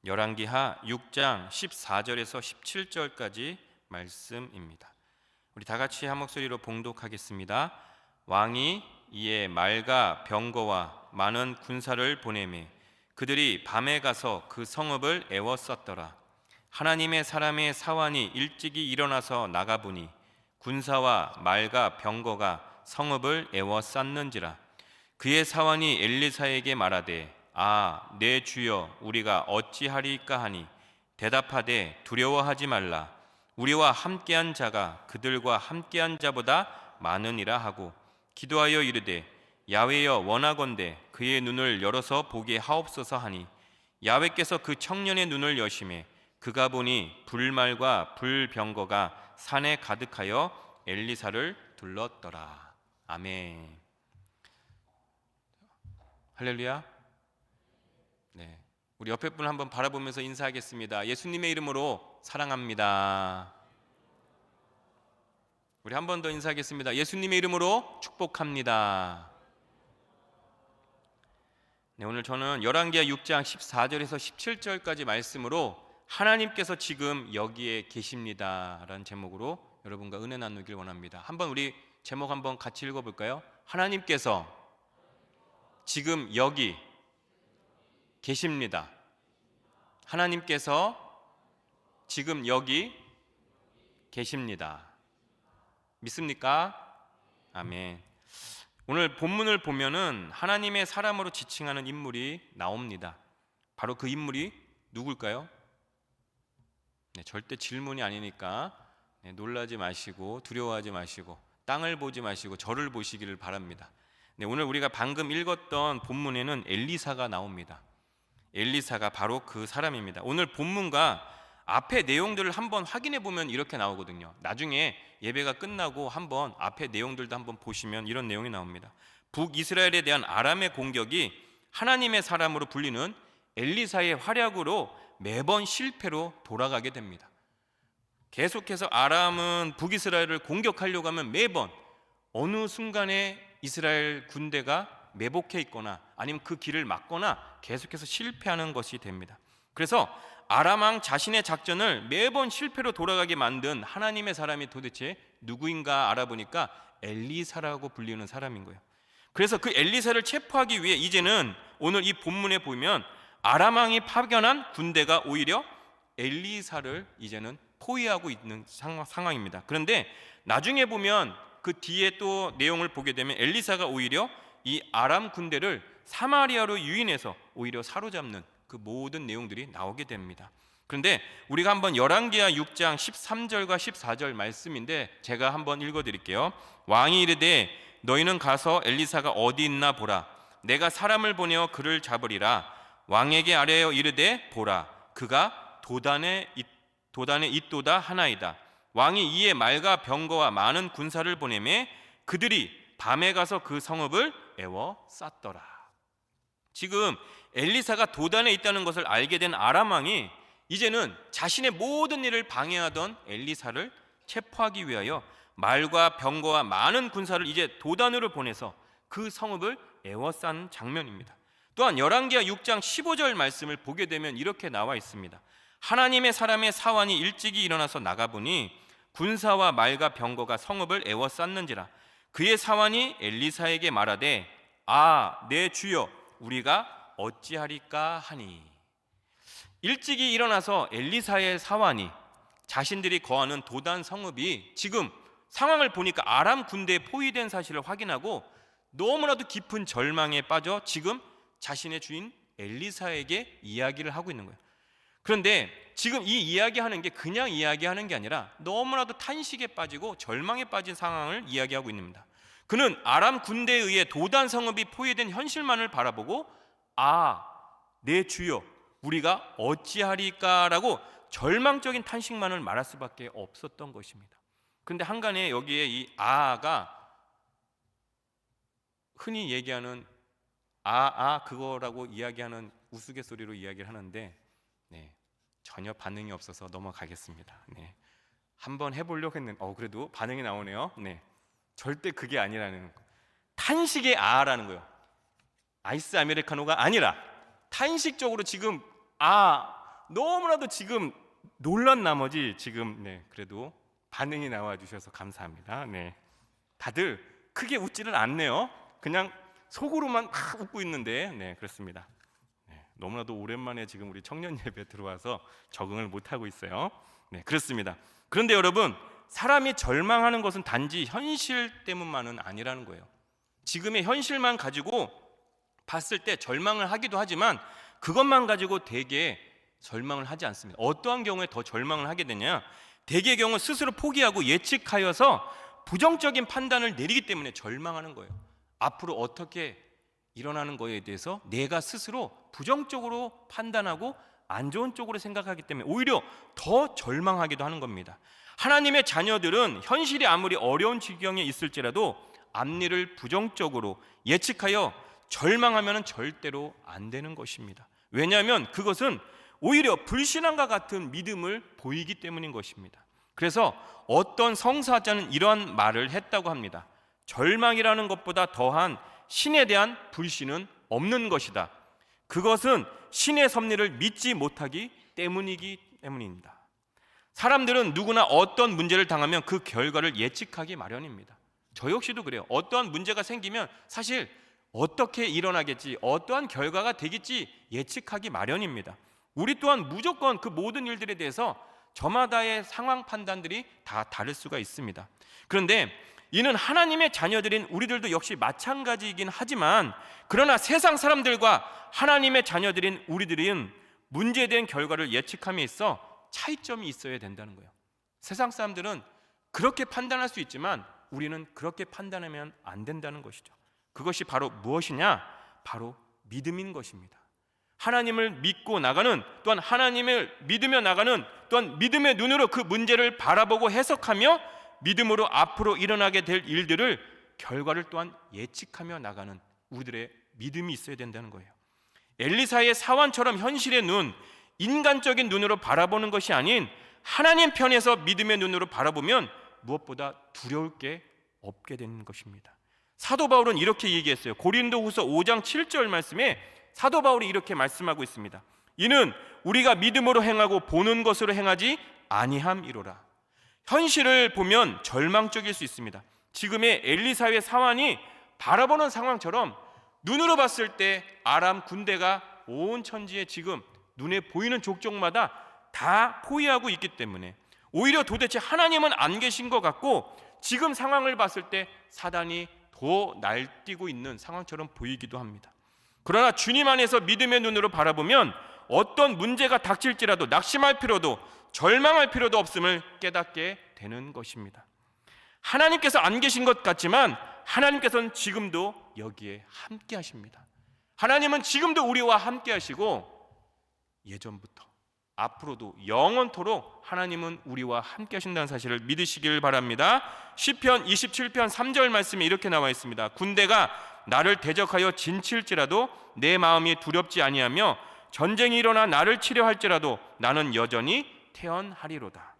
열왕기하 6장 14절에서 17절까지 말씀입니다. 우리 다 같이 한 목소리로 봉독하겠습니다. 왕이 이에 말과 병거와 많은 군사를 보내매 그들이 밤에 가서 그 성읍을 에워쌌더라. 하나님의 사람의 사환이 일찍이 일어나서 나가보니 군사와 말과 병거가 성읍을 에워쌌는지라. 그의 사환이 엘리사에게 말하되 내 주여 우리가 어찌하리까 하니 대답하되 두려워하지 말라. 우리와 함께한 자가 그들과 함께한 자보다 많으니라 하고 기도하여 이르되 야훼여 원하건대 그의 눈을 열어서 보게 하옵소서 하니 야훼께서 그 청년의 눈을 여시매 그가 보니 불말과 불병거가 산에 가득하여 엘리사를 둘렀더라. 아멘. 할렐루야. 네, 우리 옆에 분을 한번 바라보면서 인사하겠습니다. 예수님의 이름으로 사랑합니다. 우리 한 번 더 인사하겠습니다. 예수님의 이름으로 축복합니다. 네, 오늘 저는 열왕기하 6장 14절에서 17절까지 말씀으로 하나님께서 지금 여기에 계십니다 라는 제목으로 여러분과 은혜 나누길 원합니다. 한번 우리 제목 한번 같이 읽어볼까요? 하나님께서 지금 여기 계십니다. 하나님께서 지금 여기 계십니다. 믿습니까? 아멘. 오늘 본문을 보면은 하나님의 사람으로 지칭하는 인물이 나옵니다. 바로 그 인물이 누굴까요? 네, 절대 질문이 아니니까 놀라지 마시고 두려워하지 마시고 땅을 보지 마시고 저를 보시기를 바랍니다. 네, 오늘 우리가 방금 읽었던 본문에는 엘리사가 나옵니다. 엘리사가 바로 그 사람입니다. 오늘 본문과 앞의 내용들을 한번 확인해 보면 이렇게 나오거든요. 나중에 예배가 끝나고 한번 앞의 내용들도 한번 보시면 이런 내용이 나옵니다. 북이스라엘에 대한 아람의 공격이 하나님의 사람으로 불리는 엘리사의 활약으로 매번 실패로 돌아가게 됩니다. 계속해서 아람은 북이스라엘을 공격하려고 하면 매번 어느 순간에 이스라엘 군대가 매복해 있거나 아니면 그 길을 막거나 계속해서 실패하는 것이 됩니다. 그래서 아람 왕 자신의 작전을 매번 실패로 돌아가게 만든 하나님의 사람이 도대체 누구인가 알아보니까 엘리사라고 불리는 사람인 거예요. 그래서 그 엘리사를 체포하기 위해 이제는 오늘 이 본문에 보면 아람 왕이 파견한 군대가 오히려 엘리사를 이제는 포위하고 있는 상황입니다. 그런데 나중에 보면 그 뒤에 또 내용을 보게 되면 엘리사가 오히려 이 아람 군대를 사마리아로 유인해서 오히려 사로잡는 그 모든 내용들이 나오게 됩니다. 그런데 우리가 한번 열왕기하 6장 13절과 14절 말씀인데 제가 한번 읽어드릴게요. 왕이 이르되 너희는 가서 엘리사가 어디 있나 보라. 내가 사람을 보내어 그를 잡으리라. 왕에게 아뢰어 이르되 보라. 그가 도단에 있도다 하나이다. 왕이 이에 말과 병거와 많은 군사를 보내매 그들이 밤에 가서 그 성읍을 에워쌌더라. 지금 엘리사가 도단에 있다는 것을 알게 된 아람 왕이 이제는 자신의 모든 일을 방해하던 엘리사를 체포하기 위하여 말과 병거와 많은 군사를 이제 도단으로 보내서 그 성읍을 에워싼 장면입니다. 또한 열왕기하 6장 15절 말씀을 보게 되면 이렇게 나와 있습니다. 하나님의 사람의 사환이 일찍이 일어나서 나가보니 군사와 말과 병거가 성읍을 에워쌌는지라. 그의 사환이 엘리사에게 말하되 내 주여 우리가 어찌하리까 하니. 일찍이 일어나서 엘리사의 사환이 자신들이 거하는 도단 성읍이 지금 상황을 보니까 아람 군대에 포위된 사실을 확인하고 너무나도 깊은 절망에 빠져 지금 자신의 주인 엘리사에게 이야기를 하고 있는 거예요. 그런데 지금 이 이야기하는 게 그냥 이야기하는 게 아니라 너무나도 탄식에 빠지고 절망에 빠진 상황을 이야기하고 있습니다. 그는 아람 군대에 의해 도단 성읍이 포위된 현실만을 바라보고 내 주여 우리가 어찌하리까라고 절망적인 탄식만을 말할 수밖에 없었던 것입니다. 그런데 한간에 여기에 이 가 흔히 얘기하는 그거라고 이야기하는 우스갯소리로 이야기를 하는데 전혀 반응이 없어서 넘어가겠습니다. 한번 해보려고 했는데 그래도 반응이 나오네요. 절대 그게 아니라는 거. 탄식의 라는 거예요. 아이스 아메리카노가 아니라 탄식적으로 지금 너무나도 지금 놀란 나머지 지금 그래도 반응이 나와 주셔서 감사합니다. 다들 크게 웃지를 않네요. 그냥 속으로만 막 웃고 있는데 그렇습니다. 너무나도 오랜만에 지금 우리 청년 예배 들어와서 적응을 못 하고 있어요. 그렇습니다. 그런데 여러분, 사람이 절망하는 것은 단지 현실 때문만은 아니라는 거예요. 지금의 현실만 가지고 봤을 때 절망을 하기도 하지만 그것만 가지고 대개 절망을 하지 않습니다. 어떠한 경우에 더 절망을 하게 되냐? 대개의 경우 스스로 포기하고 예측하여서 부정적인 판단을 내리기 때문에 절망하는 거예요. 앞으로 어떻게 일어나는 거에 대해서 내가 스스로 부정적으로 판단하고 안 좋은 쪽으로 생각하기 때문에 오히려 더 절망하기도 하는 겁니다. 하나님의 자녀들은 현실이 아무리 어려운 지경에 있을지라도 앞일을 부정적으로 예측하여 절망하면 절대로 안 되는 것입니다. 왜냐하면 그것은 오히려 불신앙과 같은 믿음을 보이기 때문인 것입니다. 그래서 어떤 성사자는 이러한 말을 했다고 합니다. 절망이라는 것보다 더한 신에 대한 불신은 없는 것이다. 그것은 신의 섭리를 믿지 못하기 때문이기 때문입니다. 사람들은 누구나 어떤 문제를 당하면 그 결과를 예측하기 마련입니다. 저 역시도 그래요. 어떠한 문제가 생기면 사실 어떻게 일어나겠지, 어떠한 결과가 되겠지 예측하기 마련입니다. 우리 또한 무조건 그 모든 일들에 대해서 저마다의 상황 판단들이 다 다를 수가 있습니다. 그런데 이는 하나님의 자녀들인 우리들도 역시 마찬가지이긴 하지만, 그러나 세상 사람들과 하나님의 자녀들인 우리들은 문제된 결과를 예측함에 있어 차이점이 있어야 된다는 거예요. 세상 사람들은 그렇게 판단할 수 있지만 우리는 그렇게 판단하면 안 된다는 것이죠. 그것이 바로 무엇이냐? 바로 믿음인 것입니다. 하나님을 믿고 나가는, 또한 하나님을 믿으며 나가는, 또한 믿음의 눈으로 그 문제를 바라보고 해석하며 믿음으로 앞으로 일어나게 될 일들을 결과를 또한 예측하며 나가는 우리들의 믿음이 있어야 된다는 거예요. 엘리사의 사환처럼 현실의 눈, 인간적인 눈으로 바라보는 것이 아닌 하나님 편에서 믿음의 눈으로 바라보면 무엇보다 두려울 게 없게 되는 것입니다. 사도 바울은 이렇게 얘기했어요. 고린도후서 5장 7절 말씀에 사도 바울이 이렇게 말씀하고 있습니다. 이는 우리가 믿음으로 행하고 보는 것으로 행하지 아니함이로라. 현실을 보면 절망적일 수 있습니다. 지금의 엘리사의 상황이 바라보는 상황처럼 눈으로 봤을 때 아람 군대가 온 천지에 지금 눈에 보이는 족족마다 다 포위하고 있기 때문에 오히려 도대체 하나님은 안 계신 것 같고 지금 상황을 봤을 때 사단이 더 날뛰고 있는 상황처럼 보이기도 합니다. 그러나 주님 안에서 믿음의 눈으로 바라보면 어떤 문제가 닥칠지라도 낙심할 필요도 절망할 필요도 없음을 깨닫게 되는 것입니다. 하나님께서 안 계신 것 같지만 하나님께서는 지금도 여기에 함께 하십니다. 하나님은 지금도 우리와 함께 하시고 예전부터 앞으로도 영원토록 하나님은 우리와 함께 하신다는 사실을 믿으시길 바랍니다. 시편 27편 3절 말씀에 이렇게 나와 있습니다. 군대가 나를 대적하여 진칠지라도 내 마음이 두렵지 아니하며 전쟁이 일어나 나를 치려 할지라도 나는 여전히 태연하리로다.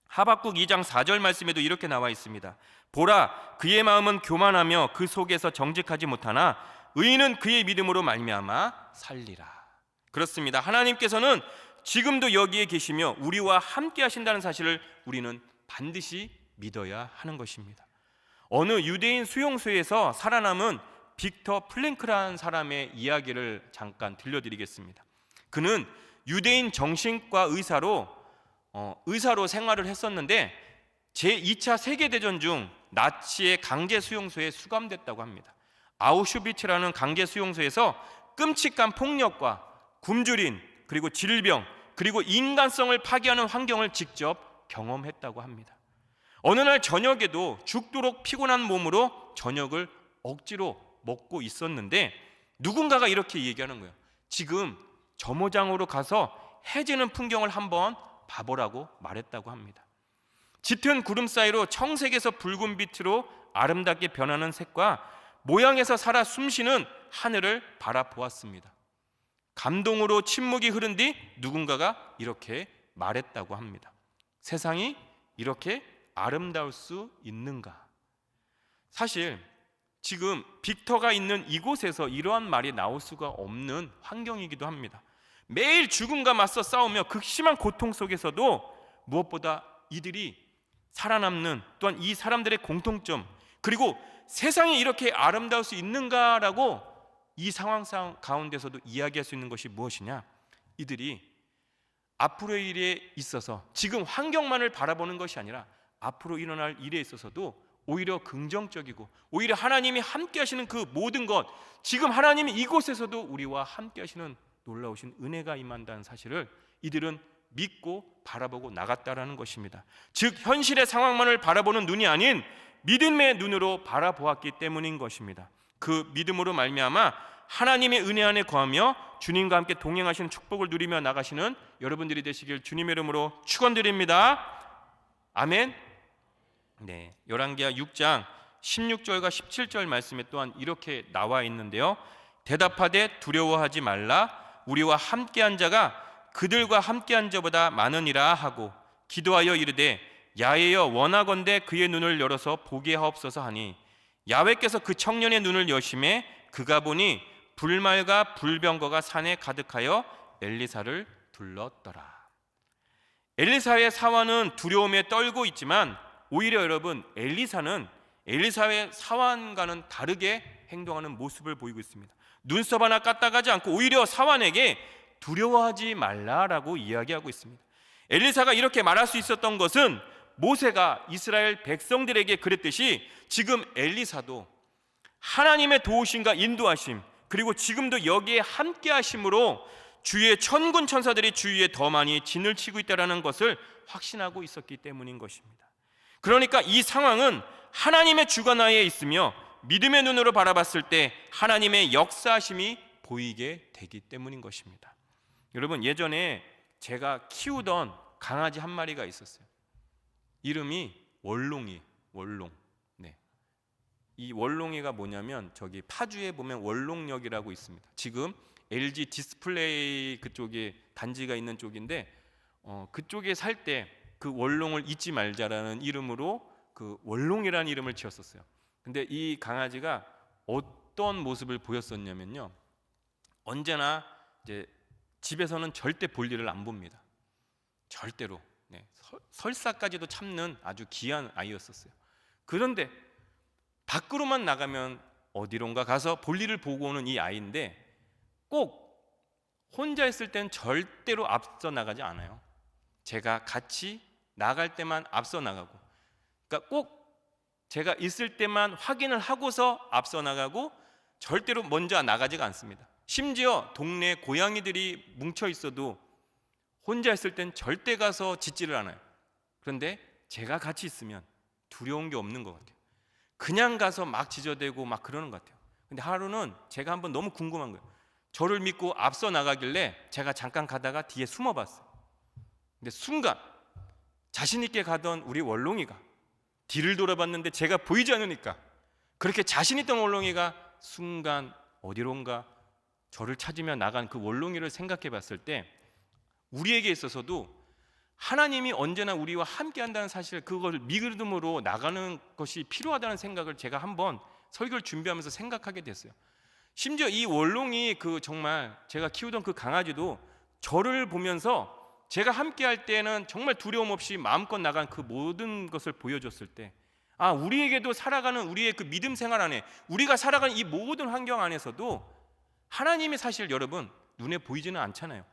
하박국 2장 4절 말씀에도 이렇게 나와 있습니다. 보라, 그의 마음은 교만하며 그 속에서 정직하지 못하나 의인은 그의 믿음으로 말미암아 살리라. 그렇습니다. 하나님께서는 지금도 여기에 계시며 우리와 함께 하신다는 사실을 우리는 반드시 믿어야 하는 것입니다. 어느 유대인 수용소에서 살아남은 빅터 플랭크라는 사람의 이야기를 잠깐 들려드리겠습니다. 그는 유대인 정신과 의사로 생활을 했었는데 제2차 세계대전 중 나치의 강제 수용소에 수감됐다고 합니다. 아우슈비츠라는 강제 수용소에서 끔찍한 폭력과 굶주림, 그리고 질병, 그리고 인간성을 파괴하는 환경을 직접 경험했다고 합니다. 어느 날 저녁에도 죽도록 피곤한 몸으로 저녁을 억지로 먹고 있었는데 누군가가 이렇게 얘기하는 거예요. 지금 점호장으로 가서 해지는 풍경을 한번 봐보라고 말했다고 합니다. 짙은 구름 사이로 청색에서 붉은 빛으로 아름답게 변하는 색과 모양에서 살아 숨쉬는 하늘을 바라보았습니다. 감동으로 침묵이 흐른 뒤 누군가가 이렇게 말했다고 합니다. 세상이 이렇게 아름다울 수 있는가? 사실 지금 빅터가 있는 이곳에서 이러한 말이 나올 수가 없는 환경이기도 합니다. 매일 죽음과 맞서 싸우며 극심한 고통 속에서도 무엇보다 이들이 살아남는, 또한 이 사람들의 공통점, 그리고 세상이 이렇게 아름다울 수 있는가라고 이 상황 가운데서도 이야기할 수 있는 것이 무엇이냐? 이들이 앞으로의 일에 있어서 지금 환경만을 바라보는 것이 아니라 앞으로 일어날 일에 있어서도 오히려 긍정적이고, 오히려 하나님이 함께 하시는 그 모든 것, 지금 하나님이 이곳에서도 우리와 함께 하시는 놀라우신 은혜가 임한다는 사실을 이들은 믿고 바라보고 나갔다라는 것입니다. 즉 현실의 상황만을 바라보는 눈이 아닌 믿음의 눈으로 바라보았기 때문인 것입니다. 그 믿음으로 말미암아 하나님의 은혜 안에 거하며 주님과 함께 동행하시는 축복을 누리며 나가시는 여러분들이 되시길 주님의 이름으로 축원드립니다. 아멘. 네, 열왕기하 6장 16절과 17절 말씀에 또한 이렇게 나와 있는데요. 대답하되 두려워하지 말라. 우리와 함께한 자가 그들과 함께한 자보다 많으니라 하고 기도하여 이르되 야훼여 원하건대 그의 눈을 열어서 보게 하옵소서 하니 야훼께서 그 청년의 눈을 여심해 그가 보니 불말과 불병거가 산에 가득하여 엘리사를 둘렀더라. 엘리사의 사환은 두려움에 떨고 있지만 오히려 여러분 엘리사의 사환과는 다르게 행동하는 모습을 보이고 있습니다. 눈썹 하나 까딱하지 않고 오히려 사환에게 두려워하지 말라라고 이야기하고 있습니다. 엘리사가 이렇게 말할 수 있었던 것은 모세가 이스라엘 백성들에게 그랬듯이 지금 엘리사도 하나님의 도우심과 인도하심, 그리고 지금도 여기에 함께 하심으로 주의 천군 천사들이 주위에 더 많이 진을 치고 있다는 것을 확신하고 있었기 때문인 것입니다. 그러니까 이 상황은 하나님의 주관하에 있으며 믿음의 눈으로 바라봤을 때 하나님의 역사하심이 보이게 되기 때문인 것입니다. 여러분, 예전에 제가 키우던 강아지 한 마리가 있었어요. 이름이 월롱이. 네. 이 월롱이가 뭐냐면 저기 파주에 보면 월롱역이라고 있습니다. 지금 LG 디스플레이 그쪽에 단지가 있는 쪽인데 그쪽에 살 때 그 월롱을 잊지 말자라는 이름으로 그 월롱이라는 이름을 지었었어요. 근데 이 강아지가 어떤 모습을 보였었냐면요, 언제나 이제 집에서는 절대 볼일을 안 봅니다. 절대로. 네. 설사까지도 참는 아주 귀한 아이였었어요. 그런데 밖으로만 나가면 어디론가 가서 볼일을 보고 오는 이 아이인데 꼭 혼자 있을 땐 절대로 앞서 나가지 않아요. 제가 같이 나갈 때만 앞서 나가고, 그러니까 꼭 제가 있을 때만 확인을 하고서 앞서 나가고 절대로 먼저 나가지가 않습니다. 심지어 동네 고양이들이 뭉쳐 있어도 혼자 있을 땐 절대 가서 짖지를 않아요. 그런데 제가 같이 있으면 두려운 게 없는 것 같아요. 그냥 가서 막 짖어대고 막 그러는 것 같아요. 근데 하루는 제가 한번 너무 궁금한 거예요. 저를 믿고 앞서 나가길래 제가 잠깐 가다가 뒤에 숨어봤어요. 근데 순간 자신 있게 가던 우리 월롱이가 뒤를 돌아봤는데 제가 보이지 않으니까 그렇게 자신 있던 월롱이가 순간 어디론가 저를 찾으며 나간 그 월롱이를 생각해 봤을 때 우리에게 있어서도 하나님이 언제나 우리와 함께 한다는 사실, 그걸 믿음으로 나가는 것이 필요하다는 생각을 제가 한번 설교를 준비하면서 생각하게 됐어요. 심지어 이 월롱이 그 정말 제가 키우던 그 강아지도 저를 보면서 제가 함께 할 때는 정말 두려움 없이 마음껏 나간 그 모든 것을 보여줬을 때, 아, 우리에게도 살아가는 우리의 그 믿음 생활 안에, 우리가 살아가는 이 모든 환경 안에서도 하나님이 사실 여러분 눈에 보이지는 않잖아요.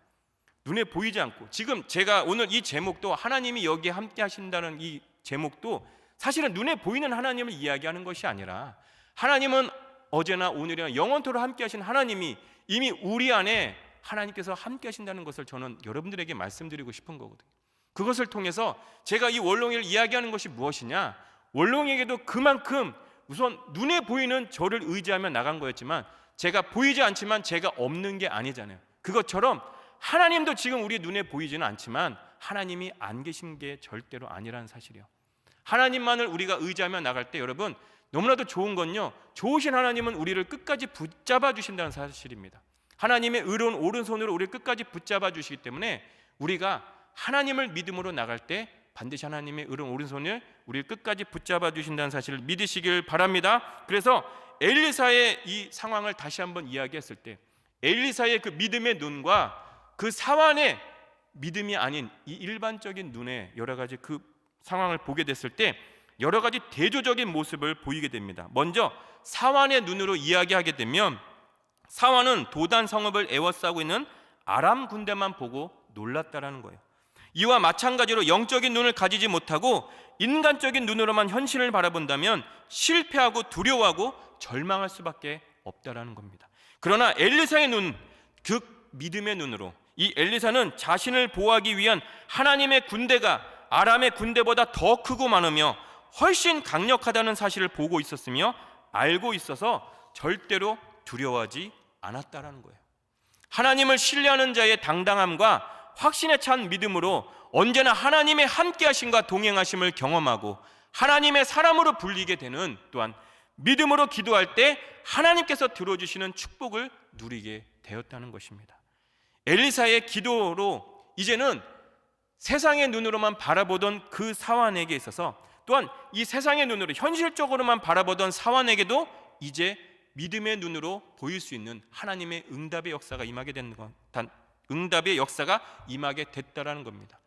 눈에 보이지 않고, 지금 제가 오늘 이 제목도 하나님이 여기에 함께 하신다는 이 제목도 사실은 눈에 보이는 하나님을 이야기하는 것이 아니라 하나님은 어제나 오늘이나 영원토록 함께 하신 하나님이 이미 우리 안에 하나님께서 함께 하신다는 것을 저는 여러분들에게 말씀드리고 싶은 거거든요. 그것을 통해서 제가 이 월롱이를 이야기하는 것이 무엇이냐, 월롱에게도 그만큼 우선 눈에 보이는 저를 의지하며 나간 거였지만 제가 보이지 않지만 제가 없는 게 아니잖아요. 그것처럼 하나님도 지금 우리 눈에 보이지는 않지만 하나님이 안 계신 게 절대로 아니라는 사실이에요. 하나님만을 우리가 의지하며 나갈 때 여러분 너무나도 좋은 건요, 좋으신 하나님은 우리를 끝까지 붙잡아 주신다는 사실입니다. 하나님의 의로운 오른손으로 우리를 끝까지 붙잡아 주시기 때문에 우리가 하나님을 믿음으로 나갈 때 반드시 하나님의 의로운 오른손을 우리를 끝까지 붙잡아 주신다는 사실을 믿으시길 바랍니다. 그래서 엘리사의 이 상황을 다시 한번 이야기했을 때 엘리사의 그 믿음의 눈과 그 사환의 믿음이 아닌 이 일반적인 눈에 여러 가지 그 상황을 보게 됐을 때 여러 가지 대조적인 모습을 보이게 됩니다. 먼저 사환의 눈으로 이야기하게 되면 사환은 도단 성읍을 에워싸고 있는 아람 군대만 보고 놀랐다라는 거예요. 이와 마찬가지로 영적인 눈을 가지지 못하고 인간적인 눈으로만 현실을 바라본다면 실패하고 두려워하고 절망할 수밖에 없다라는 겁니다. 그러나 엘리사의 눈, 그 믿음의 눈으로 이 엘리사는 자신을 보호하기 위한 하나님의 군대가 아람의 군대보다 더 크고 많으며 훨씬 강력하다는 사실을 보고 있었으며 알고 있어서 절대로 두려워하지 않았다라는 거예요. 하나님을 신뢰하는 자의 당당함과 확신에 찬 믿음으로 언제나 하나님의 함께하심과 동행하심을 경험하고 하나님의 사람으로 불리게 되는, 또한 믿음으로 기도할 때 하나님께서 들어주시는 축복을 누리게 되었다는 것입니다. 엘리사의 기도로 이제는 세상의 눈으로만 바라보던 그 사환에게 있어서, 또한 이 세상의 눈으로 현실적으로만 바라보던 사환에게도 이제 믿음의 눈으로 보일 수 있는 하나님의 응답의 역사가 임하게 됐다라는 겁니다.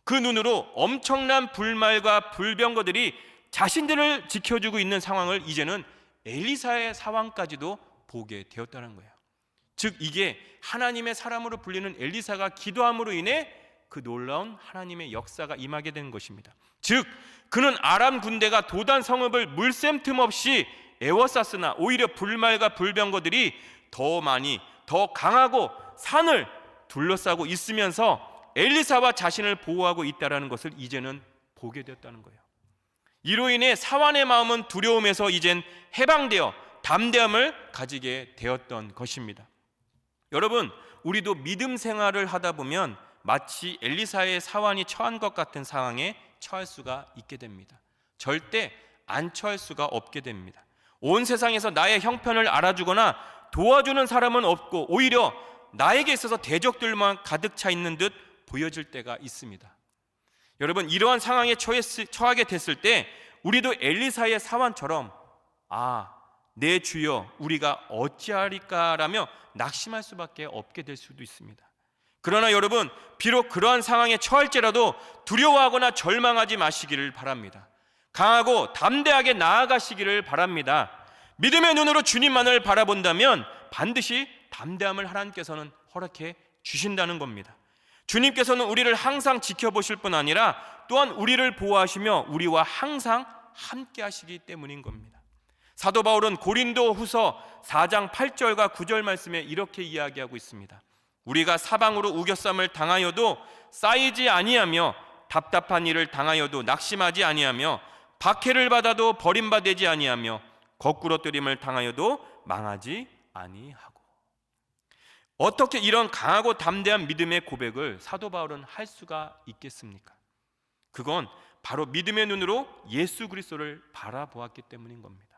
그 눈으로 엄청난 불말과 불병거들이 자신들을 지켜주고 있는 상황을 이제는 엘리사의 상황까지도 보게 되었다는 거예요. 즉 이게 하나님의 사람으로 불리는 엘리사가 기도함으로 인해 그 놀라운 하나님의 역사가 임하게 된 것입니다. 즉 그는 아람 군대가 도단 성읍을 물샘 틈 없이 에워쌌으나 오히려 불말과 불병거들이 더 많이 더 강하고 산을 둘러싸고 있으면서 엘리사와 자신을 보호하고 있다는 것을 이제는 보게 되었다는 거예요. 이로 인해 사환의 마음은 두려움에서 이젠 해방되어 담대함을 가지게 되었던 것입니다. 여러분, 우리도 믿음 생활을 하다 보면 마치 엘리사의 사환이 처한 것 같은 상황에 처할 수가 있게 됩니다. 절대 안 처할 수가 없게 됩니다. 온 세상에서 나의 형편을 알아주거나 도와주는 사람은 없고 오히려 나에게 있어서 대적들만 가득 차 있는 듯 보여질 때가 있습니다. 여러분, 이러한 상황에 처하게 됐을 때 우리도 엘리사의 사환처럼 내 주여 우리가 어찌하리까라며 낙심할 수밖에 없게 될 수도 있습니다. 그러나 여러분, 비록 그러한 상황에 처할지라도 두려워하거나 절망하지 마시기를 바랍니다. 강하고 담대하게 나아가시기를 바랍니다. 믿음의 눈으로 주님만을 바라본다면 반드시 담대함을 하나님께서는 허락해 주신다는 겁니다. 주님께서는 우리를 항상 지켜보실 뿐 아니라 또한 우리를 보호하시며 우리와 항상 함께 하시기 때문인 겁니다. 사도 바울은 고린도 후서 4장 8절과 9절 말씀에 이렇게 이야기하고 있습니다. 우리가 사방으로 우겨쌈을 당하여도 쌓이지 아니하며 답답한 일을 당하여도 낙심하지 아니하며 박해를 받아도 버림받지 아니하며 거꾸로 뜨림을 당하여도 망하지 아니하고. 어떻게 이런 강하고 담대한 믿음의 고백을 사도 바울은 할 수가 있겠습니까? 그건 바로 믿음의 눈으로 예수 그리스도를 바라보았기 때문인 겁니다.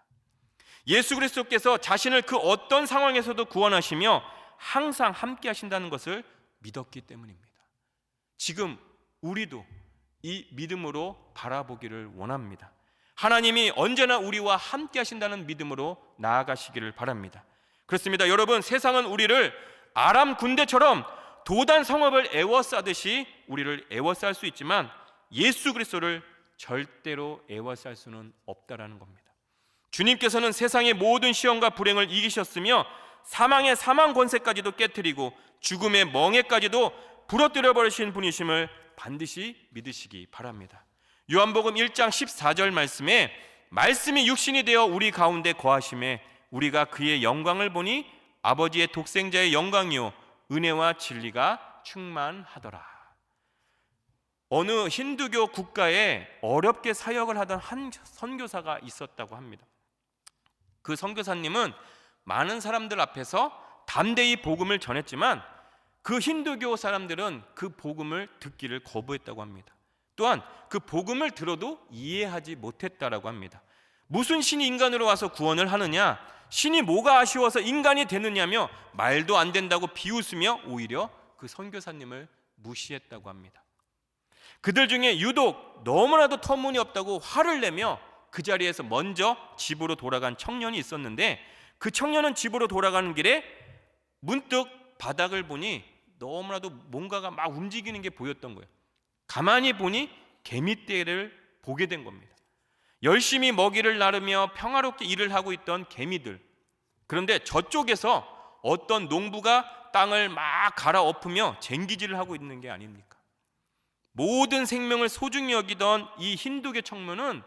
예수 그리스도께서 자신을 그 어떤 상황에서도 구원하시며 항상 함께 하신다는 것을 믿었기 때문입니다. 지금 우리도 이 믿음으로 바라보기를 원합니다. 하나님이 언제나 우리와 함께 하신다는 믿음으로 나아가시기를 바랍니다. 그렇습니다. 여러분, 세상은 우리를 아람 군대처럼 도단 성읍을 에워싸듯이 우리를 에워쌀 수 있지만 예수 그리스도를 절대로 에워쌀 수는 없다라는 겁니다. 주님께서는 세상의 모든 시험과 불행을 이기셨으며 사망의 사망 권세까지도 깨트리고 죽음의 멍에까지도 부러뜨려 버리신 분이심을 반드시 믿으시기 바랍니다. 요한복음 1장 14절 말씀에 말씀이 육신이 되어 우리 가운데 거하심에 우리가 그의 영광을 보니 아버지의 독생자의 영광이요 은혜와 진리가 충만하더라. 어느 힌두교 국가에 어렵게 사역을 하던 한 선교사가 있었다고 합니다. 그 선교사님은 많은 사람들 앞에서 담대히 복음을 전했지만 그 힌두교 사람들은 그 복음을 듣기를 거부했다고 합니다. 또한 그 복음을 들어도 이해하지 못했다라고 합니다. 무슨 신이 인간으로 와서 구원을 하느냐, 신이 뭐가 아쉬워서 인간이 되느냐며 말도 안 된다고 비웃으며 오히려 그 선교사님을 무시했다고 합니다. 그들 중에 유독 너무나도 터무니없다고 화를 내며 그 자리에서 먼저 집으로 돌아간 청년이 있었는데 그 청년은 집으로 돌아가는 길에 문득 바닥을 보니 너무나도 뭔가가 막 움직이는 게 보였던 거예요. 가만히 보니 개미떼를 보게 된 겁니다. 열심히 먹이를 나르며 평화롭게 일을 하고 있던 개미들. 그런데 저쪽에서 어떤 농부가 땅을 막 갈아엎으며 쟁기질을 하고 있는 게 아닙니까? 모든 생명을 소중히 여기던 이 힌두교 청년은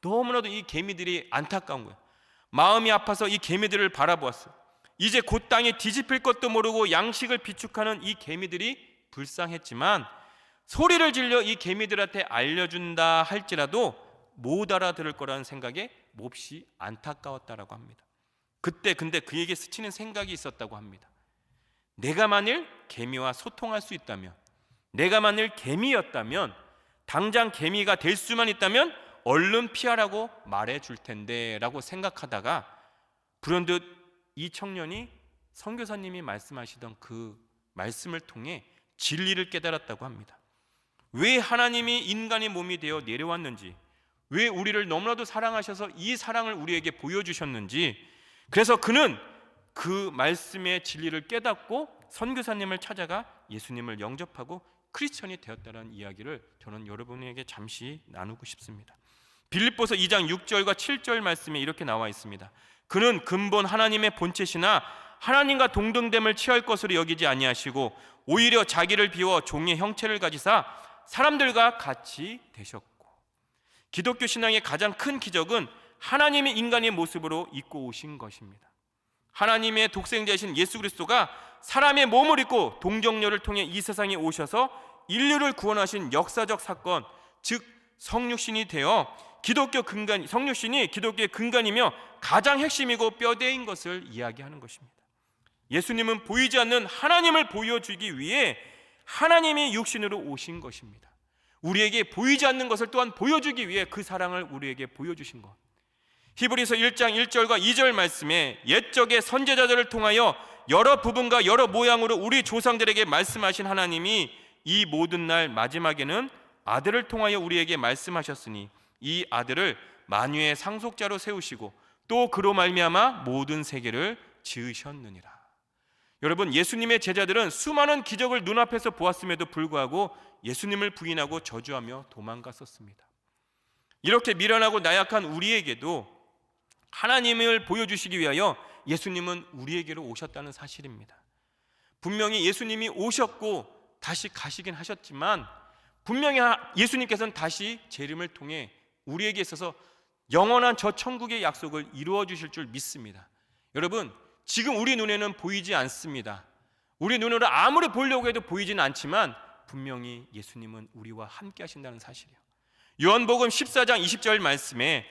너무나도 이 개미들이 안타까운 거예요. 마음이 아파서 이 개미들을 바라보았어요. 이제 곧 땅에 뒤집힐 것도 모르고 양식을 비축하는 이 개미들이 불쌍했지만 소리를 질러 이 개미들한테 알려준다 할지라도 못 알아들을 거라는 생각에 몹시 안타까웠다라고 합니다. 그때 근데 그에게 스치는 생각이 있었다고 합니다. 내가 만일 개미와 소통할 수 있다면, 내가 만일 개미였다면, 당장 개미가 될 수만 있다면 얼른 피하라고 말해 줄 텐데 라고 생각하다가 불현듯 이 청년이 선교사님이 말씀하시던 그 말씀을 통해 진리를 깨달았다고 합니다. 왜 하나님이 인간의 몸이 되어 내려왔는지, 왜 우리를 너무나도 사랑하셔서 이 사랑을 우리에게 보여주셨는지, 그래서 그는 그 말씀의 진리를 깨닫고 선교사님을 찾아가 예수님을 영접하고 크리스천이 되었다는 이야기를 저는 여러분에게 잠시 나누고 싶습니다. 빌립보서 2장 6절과 7절 말씀에 이렇게 나와 있습니다. 그는 근본 하나님의 본체시나 하나님과 동등됨을 취할 것으로 여기지 아니하시고 오히려 자기를 비워 종의 형체를 가지사 사람들과 같이 되셨고. 기독교 신앙의 가장 큰 기적은 하나님이 인간의 모습으로 입고 오신 것입니다. 하나님의 독생자이신 예수 그리스도가 사람의 몸을 입고 동정녀를 통해 이 세상에 오셔서 인류를 구원하신 역사적 사건, 즉 성육신이 되어 성육신이 기독교의 근간이며 가장 핵심이고 뼈대인 것을 이야기하는 것입니다. 예수님은 보이지 않는 하나님을 보여주기 위해 하나님이 육신으로 오신 것입니다. 우리에게 보이지 않는 것을 또한 보여주기 위해 그 사랑을 우리에게 보여주신 것. 히브리서 1장 1절과 2절 말씀에 옛적의 선지자들을 통하여 여러 부분과 여러 모양으로 우리 조상들에게 말씀하신 하나님이 이 모든 날 마지막에는 아들을 통하여 우리에게 말씀하셨으니 이 아들을 만유의 상속자로 세우시고 또 그로 말미암아 모든 세계를 지으셨느니라. 여러분, 예수님의 제자들은 수많은 기적을 눈앞에서 보았음에도 불구하고 예수님을 부인하고 저주하며 도망갔었습니다. 이렇게 미련하고 나약한 우리에게도 하나님을 보여주시기 위하여 예수님은 우리에게로 오셨다는 사실입니다. 분명히 예수님이 오셨고 다시 가시긴 하셨지만 분명히 예수님께서는 다시 재림을 통해 우리에게 있어서 영원한 저 천국의 약속을 이루어 주실 줄 믿습니다. 여러분, 지금 우리 눈에는 보이지 않습니다. 우리 눈으로 아무리 보려고 해도 보이지는 않지만 분명히 예수님은 우리와 함께 하신다는 사실이에요. 요한복음 14장 20절 말씀에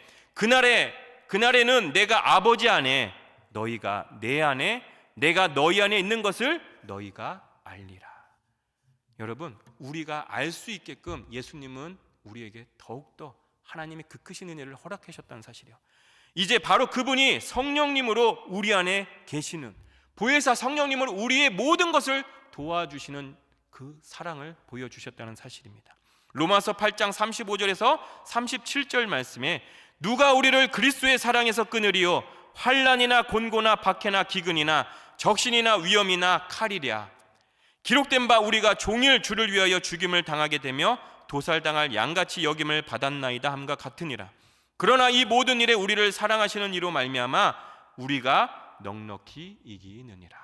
그날에는 내가 아버지 안에 너희가 내 안에 내가 너희 안에 있는 것을 너희가 알리라. 여러분, 우리가 알 수 있게끔 예수님은 우리에게 더욱더 하나님의 그 크신 은혜를 허락하셨다는 사실이에요. 이제 바로 그분이 성령님으로 우리 안에 계시는, 보혜사 성령님으로 우리의 모든 것을 도와주시는 그 사랑을 보여주셨다는 사실입니다. 로마서 8장 35절에서 37절 말씀에 누가 우리를 그리스도의 사랑에서 끊으리요 환난이나 곤고나 박해나 기근이나 적신이나 위험이나 칼이랴. 기록된 바 우리가 종일 주를 위하여 죽임을 당하게 되며 도살당할 양같이 여김을 받았나이다 함과 같으니라. 그러나 이 모든 일에 우리를 사랑하시는 이로 말미암아 우리가 넉넉히 이기느니라.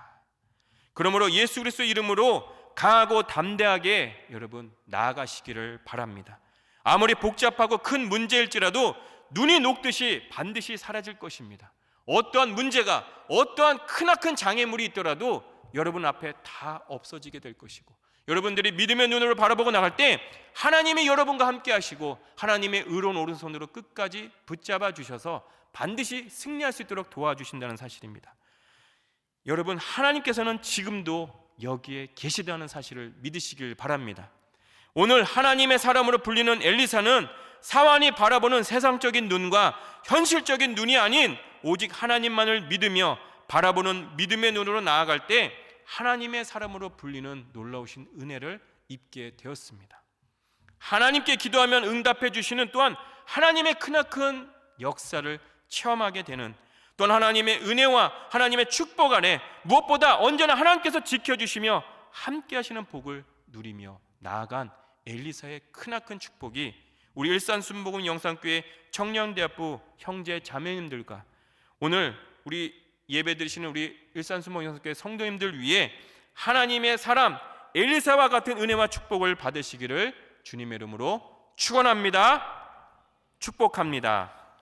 그러므로 예수 그리스도 이름으로 강하고 담대하게 여러분 나아가시기를 바랍니다. 아무리 복잡하고 큰 문제일지라도 눈이 녹듯이 반드시 사라질 것입니다. 어떠한 문제가, 어떠한 크나큰 장애물이 있더라도 여러분 앞에 다 없어지게 될 것이고, 여러분들이 믿음의 눈으로 바라보고 나갈 때 하나님이 여러분과 함께 하시고 하나님의 의로운 오른손으로 끝까지 붙잡아 주셔서 반드시 승리할 수 있도록 도와주신다는 사실입니다. 여러분, 하나님께서는 지금도 여기에 계시다는 사실을 믿으시길 바랍니다. 오늘 하나님의 사람으로 불리는 엘리사는 사환이 바라보는 세상적인 눈과 현실적인 눈이 아닌 오직 하나님만을 믿으며 바라보는 믿음의 눈으로 나아갈 때 하나님의 사람으로 불리는 놀라우신 은혜를 입게 되었습니다. 하나님께 기도하면 응답해 주시는, 또한 하나님의 크나큰 역사를 체험하게 되는, 또한 하나님의 은혜와 하나님의 축복 안에 무엇보다 언제나 하나님께서 지켜주시며 함께 하시는 복을 누리며 나아간 엘리사의 크나큰 축복이 우리 일산순복음 영상교회 청년대학부 형제 자매님들과 오늘 우리 예배 드리시는 우리 일산순복음 영상교회 성도님들 위해 하나님의 사람 엘리사와 같은 은혜와 축복을 받으시기를 주님의 이름으로 축원합니다. 축복합니다.